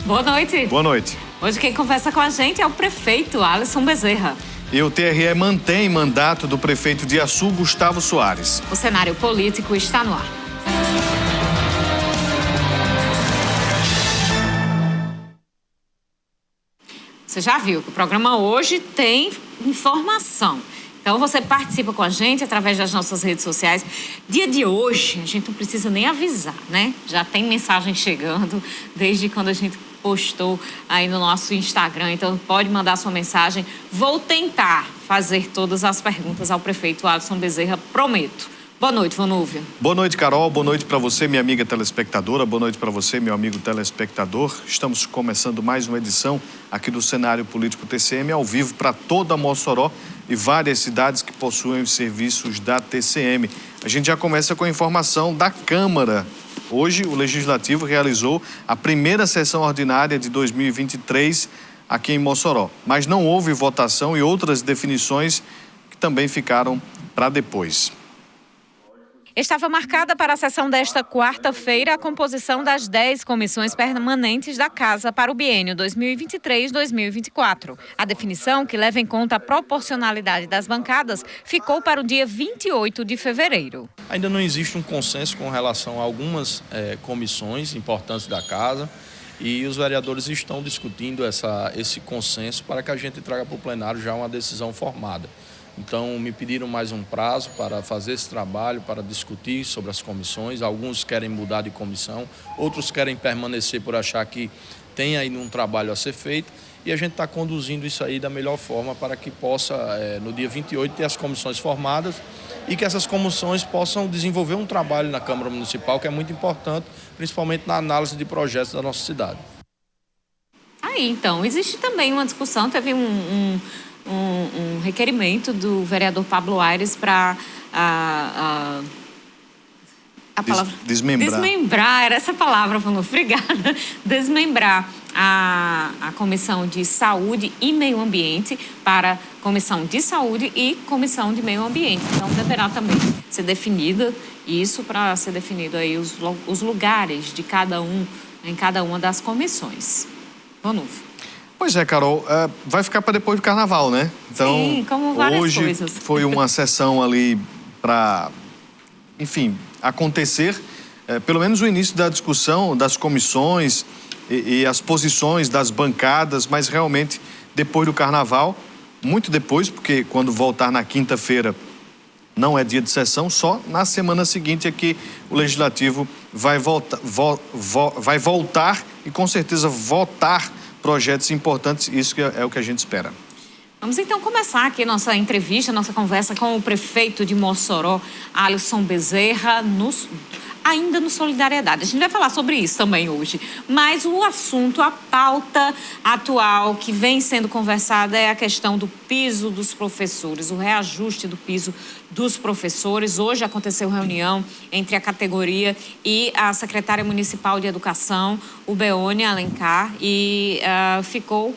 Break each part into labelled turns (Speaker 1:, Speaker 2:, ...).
Speaker 1: Boa noite.
Speaker 2: Boa noite.
Speaker 1: Hoje quem conversa com a gente é o prefeito Alisson Bezerra.
Speaker 2: E o TRE mantém mandato do prefeito de Açu, Gustavo Soares.
Speaker 1: O cenário político está no ar. Você já viu que o programa hoje tem informação. Então você participa com a gente através das nossas redes sociais. Dia de hoje, a gente não precisa nem avisar, né? Já tem mensagem chegando desde quando a gente postou aí no nosso Instagram. Então pode mandar sua mensagem. Vou tentar fazer todas as perguntas ao prefeito Alisson Bezerra, prometo. Boa noite, Vonúvia.
Speaker 2: Boa noite, Carol. Boa noite para você, minha amiga telespectadora. Boa noite para você, meu amigo telespectador. Estamos começando mais uma edição aqui do Cenário Político TCM, ao vivo para toda Mossoró e várias cidades que possuem os serviços da TCM. A gente já começa com a informação da Câmara. Hoje, o Legislativo realizou a primeira sessão ordinária de 2023 aqui em Mossoró. Mas não houve votação e outras definições que também ficaram para depois.
Speaker 1: Estava marcada para a sessão desta quarta-feira a composição das 10 comissões permanentes da Casa para o biênio 2023-2024. A definição, que leva em conta a proporcionalidade das bancadas, ficou para o dia 28 de fevereiro.
Speaker 3: Ainda não existe um consenso com relação a algumas comissões importantes da Casa e os vereadores estão discutindo esse consenso para que a gente traga para o plenário já uma decisão formada. Então, me pediram mais um prazo para fazer esse trabalho, para discutir sobre as comissões. Alguns querem mudar de comissão, outros querem permanecer por achar que tem aí um trabalho a ser feito. E a gente está conduzindo isso aí da melhor forma para que possa, no dia 28, ter as comissões formadas e que essas comissões possam desenvolver um trabalho na Câmara Municipal, que é muito importante, principalmente na análise de projetos da nossa cidade.
Speaker 1: Aí, então, existe também uma discussão, teve um requerimento do vereador Pablo Aires para a palavra... Desmembrar, era essa palavra, obrigada. Desmembrar a Comissão de Saúde e Meio Ambiente para Comissão de Saúde e Comissão de Meio Ambiente. Então, deverá também ser definida isso para ser definido aí os lugares de cada um, em cada uma das comissões. Vonúvia.
Speaker 2: Pois é, Carol, vai ficar para depois do Carnaval, né? Então,
Speaker 1: sim, como várias coisas.
Speaker 2: Hoje foi uma sessão ali para, enfim, acontecer, pelo menos o início da discussão das comissões e as posições das bancadas, mas realmente depois do Carnaval, muito depois, porque quando voltar na quinta-feira não é dia de sessão, só na semana seguinte é que o Legislativo vai voltar e com certeza votar projetos importantes, isso que é o que a gente espera.
Speaker 1: Vamos então começar aqui nossa entrevista, nossa conversa com o prefeito de Mossoró, Alisson Bezerra, ainda no Solidariedade. A gente vai falar sobre isso também hoje, mas o assunto, a pauta atual que vem sendo conversada é a questão do piso dos professores, o reajuste do piso dos professores. Hoje aconteceu reunião entre a categoria e a secretária municipal de educação, o Beone Alencar, e ficou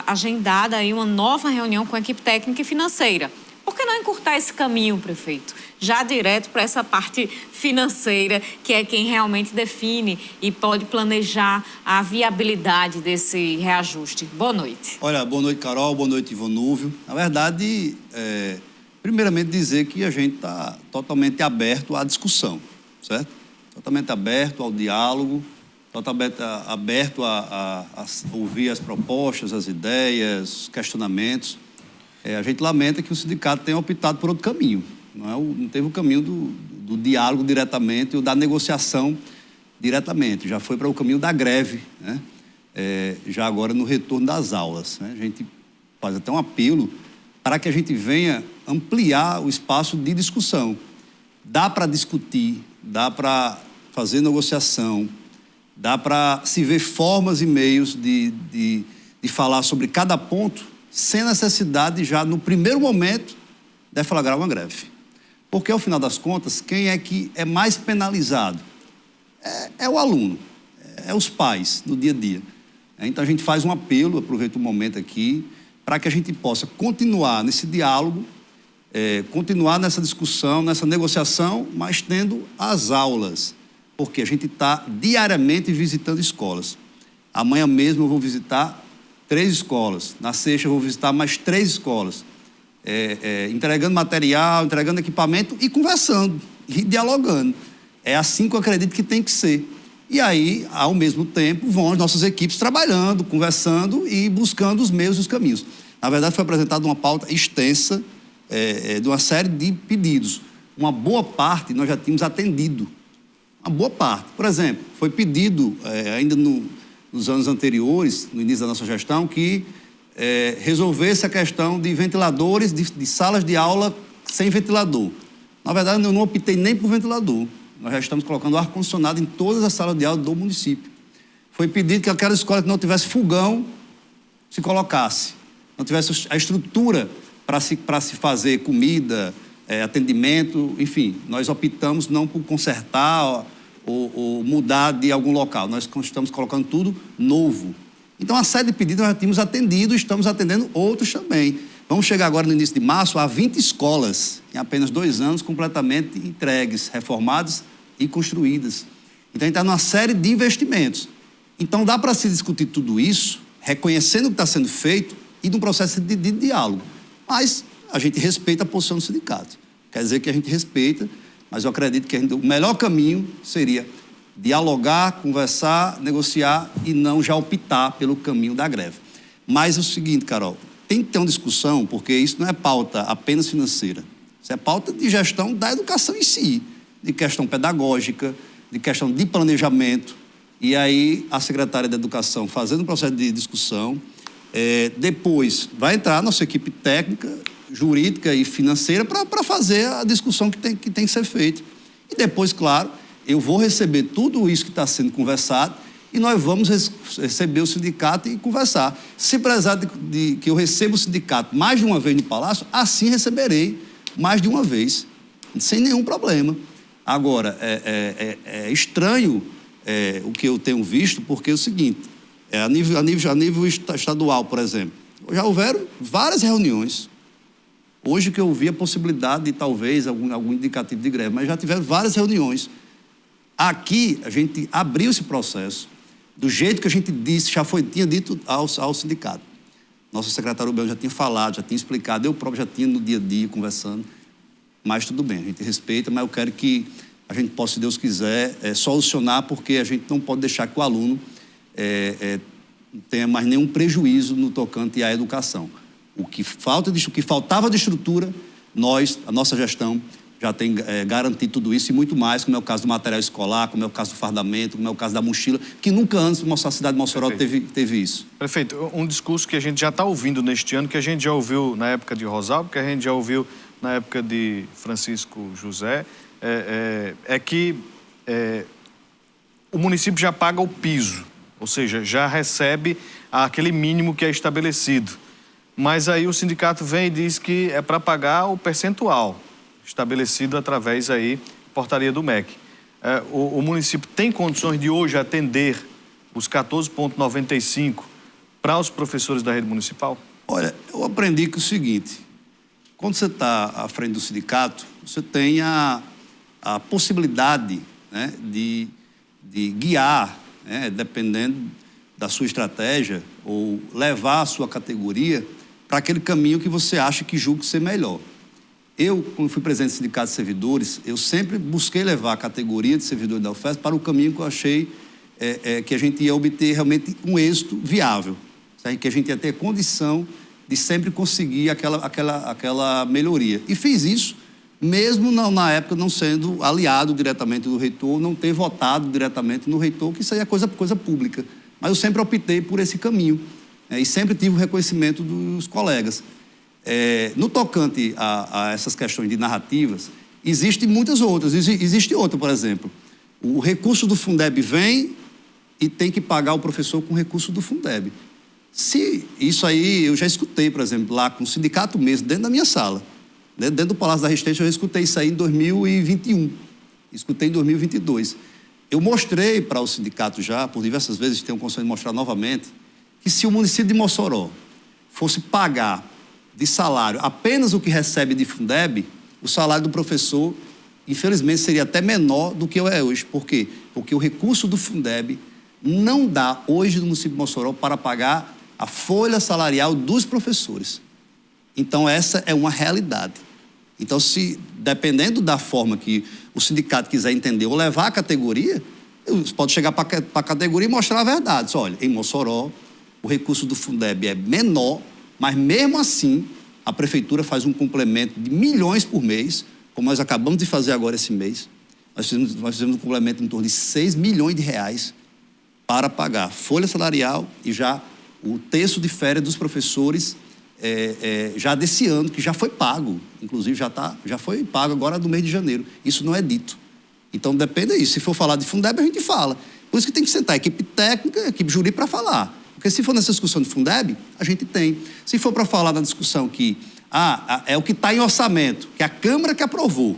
Speaker 1: agendada aí uma nova reunião com a equipe técnica e financeira. Por que não encurtar esse caminho, prefeito? Já direto para essa parte financeira, que é quem realmente define e pode planejar a viabilidade desse reajuste. Boa noite.
Speaker 4: Olha, boa noite, Carol, boa noite, Vonúvio. Na verdade, primeiramente dizer que a gente está totalmente aberto à discussão, certo? Totalmente aberto ao diálogo, totalmente aberto a ouvir as propostas, as ideias, os questionamentos. A gente lamenta que o sindicato tenha optado por outro caminho. Não teve o caminho do diálogo diretamente ou da negociação diretamente. Já foi para o caminho da greve, né? Já agora no retorno das aulas, né? A gente faz até um apelo para que a gente venha ampliar o espaço de discussão. Dá para discutir, dá para fazer negociação, dá para se ver formas e meios de falar sobre cada ponto sem necessidade já no primeiro momento deflagrar uma greve. Porque, ao final das contas, quem é que é mais penalizado? É o aluno, é os pais, no dia a dia. Então, a gente faz um apelo, aproveito o momento aqui, para que a gente possa continuar nesse diálogo, continuar nessa discussão, nessa negociação, mas tendo as aulas. Porque a gente está diariamente visitando escolas. Amanhã mesmo eu vou visitar 3 escolas. Na sexta eu vou visitar mais 3 escolas. Entregando material, entregando equipamento e conversando, e dialogando. É assim que eu acredito que tem que ser. E aí, ao mesmo tempo, vão as nossas equipes trabalhando, conversando e buscando os meios e os caminhos. Na verdade, foi apresentada uma pauta extensa de uma série de pedidos. Uma boa parte nós já tínhamos atendido. Uma boa parte. Por exemplo, foi pedido, ainda nos anos anteriores, no início da nossa gestão, que resolvesse a questão de ventiladores, de salas de aula sem ventilador. Na verdade, eu não optei nem por ventilador. Nós já estamos colocando ar-condicionado em todas as salas de aula do município. Foi pedido que aquela escola que não tivesse fogão se colocasse, não tivesse a estrutura para se fazer comida, atendimento, enfim. Nós optamos não por consertar ou mudar de algum local. Nós estamos colocando tudo novo. Então, a série de pedidos nós já tínhamos atendido e estamos atendendo outros também. Vamos chegar agora no início de março a 20 escolas, em apenas 2 anos, completamente entregues, reformadas e construídas. Então, a gente está numa série de investimentos. Então, dá para se discutir tudo isso, reconhecendo o que está sendo feito e num processo de diálogo. Mas a gente respeita a posição do sindicato. Quer dizer que a gente respeita, mas eu acredito que o melhor caminho seria dialogar, conversar, negociar e não já optar pelo caminho da greve. Mas é o seguinte, Carol, tem que ter uma discussão, porque isso não é pauta apenas financeira. Isso é pauta de gestão da educação em si, de questão pedagógica, de questão de planejamento. E aí a secretária de Educação fazendo um processo de discussão. Depois vai entrar a nossa equipe técnica, jurídica e financeira para fazer a discussão que tem que ser feita. E depois, claro, eu vou receber tudo isso que está sendo conversado e nós vamos receber o sindicato e conversar. Se precisar de que eu receba o sindicato mais de uma vez no Palácio, assim receberei mais de uma vez, sem nenhum problema. Agora, é estranho o que eu tenho visto, porque é o seguinte, a nível estadual, por exemplo, já houveram várias reuniões. Hoje que eu vi a possibilidade de talvez algum indicativo de greve, mas já tiveram várias reuniões. Aqui, a gente abriu esse processo do jeito que a gente disse, tinha dito ao sindicato. Nosso secretário Bel já tinha falado, já tinha explicado, eu próprio já tinha no dia a dia conversando, mas tudo bem, a gente respeita, mas eu quero que a gente possa, se Deus quiser, solucionar, porque a gente não pode deixar que o aluno tenha mais nenhum prejuízo no tocante à educação. O que faltava de estrutura, a nossa gestão, já tem garantido tudo isso e muito mais, como é o caso do material escolar, como é o caso do fardamento, como é o caso da mochila, que nunca antes a cidade de Mossoró teve isso.
Speaker 2: Prefeito, um discurso que a gente já está ouvindo neste ano, que a gente já ouviu na época de Rosalba, que a gente já ouviu na época de Francisco José, que o município já paga o piso, ou seja, já recebe aquele mínimo que é estabelecido. Mas aí o sindicato vem e diz que é para pagar o percentual estabelecido através aí da portaria do MEC. O município tem condições de hoje atender os 14,95 para os professores da rede municipal?
Speaker 4: Olha, eu aprendi que é o seguinte, quando você está à frente do sindicato, você tem a possibilidade, né, de guiar, né, dependendo da sua estratégia, ou levar a sua categoria para aquele caminho que você acha que julga ser melhor. Eu, quando fui presidente do Sindicato de Servidores, eu sempre busquei levar a categoria de servidor da UFES para o caminho que eu achei que a gente ia obter realmente um êxito viável, sabe? Que a gente ia ter condição de sempre conseguir aquela melhoria. E fiz isso, mesmo na época não sendo aliado diretamente do reitor, não ter votado diretamente no reitor, que isso aí é coisa pública. Mas eu sempre optei por esse caminho, e sempre tive o reconhecimento dos colegas. No tocante a essas questões de narrativas, existem muitas outras. Existe outra, por exemplo. O recurso do Fundeb vem e tem que pagar o professor com o recurso do Fundeb. Se isso aí, eu já escutei, por exemplo, lá com o sindicato mesmo, dentro da minha sala, dentro do Palácio da Resistência, eu já escutei isso aí em 2021. Escutei em 2022. Eu mostrei para o sindicato já, por diversas vezes, tenho condições de mostrar novamente, que se o município de Mossoró fosse pagar de salário apenas o que recebe de Fundeb, o salário do professor, infelizmente, seria até menor do que é hoje. Por quê? Porque o recurso do Fundeb Não dá hoje no município de Mossoró para pagar a folha salarial dos professores. Então, essa é uma realidade. Então, se dependendo da forma que o sindicato quiser entender ou levar a categoria, você pode chegar para a categoria e mostrar a verdade. Olha, em Mossoró, o recurso do Fundeb é menor, mas mesmo assim, a prefeitura faz um complemento de milhões por mês, como nós acabamos de fazer agora esse mês. Nós fizemos um complemento em torno de 6 milhões de reais para pagar folha salarial e já o terço de férias dos professores já desse ano, que já foi pago. Inclusive, já foi pago agora no mês de janeiro. Isso não é dito. Então, depende disso. Se for falar de Fundeb, a gente fala. Por isso que tem que sentar a equipe técnica, a equipe jurídica para falar. Porque se for nessa discussão de Fundeb, a gente tem. Se for para falar na discussão que é o que está em orçamento, que a Câmara que aprovou,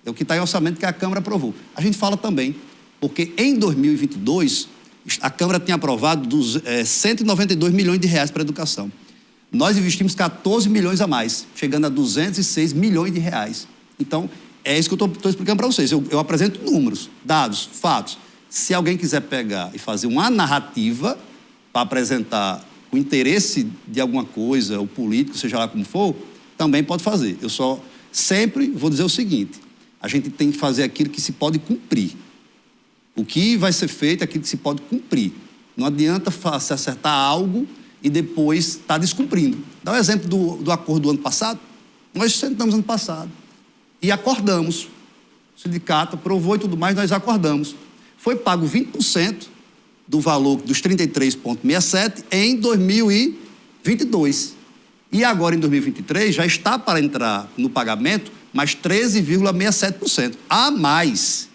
Speaker 4: é o que está em orçamento que a Câmara aprovou, a gente fala também. Porque em 2022, a Câmara tinha aprovado 192 milhões de reais para a educação. Nós investimos 14 milhões a mais, chegando a 206 milhões de reais. Então, é isso que eu estou explicando para vocês. Eu apresento números, dados, fatos. Se alguém quiser pegar e fazer uma narrativa para apresentar o interesse de alguma coisa, o político, seja lá como for, também pode fazer. Eu só sempre vou dizer o seguinte: a gente tem que fazer aquilo que se pode cumprir. O que vai ser feito é aquilo que se pode cumprir. Não adianta se acertar algo e depois estar descumprindo. Dá um exemplo do acordo do ano passado. Nós sentamos ano passado e acordamos. O sindicato aprovou e tudo mais, nós acordamos. Foi pago 20% do valor dos 33,67 em 2022. E agora, em 2023, já está para entrar no pagamento mais 13,67% a mais.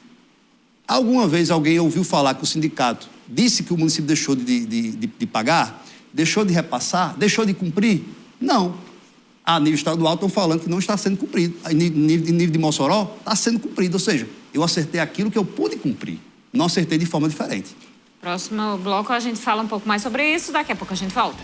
Speaker 4: Alguma vez alguém ouviu falar que o sindicato disse que o município deixou de pagar? Deixou de repassar? Deixou de cumprir? Não. A nível estadual estão falando que não está sendo cumprido. A nível de Mossoró está sendo cumprido. Ou seja, eu acertei aquilo que eu pude cumprir. Não acertei de forma diferente.
Speaker 1: Próximo bloco a gente fala um pouco mais sobre isso. Daqui a pouco a gente volta.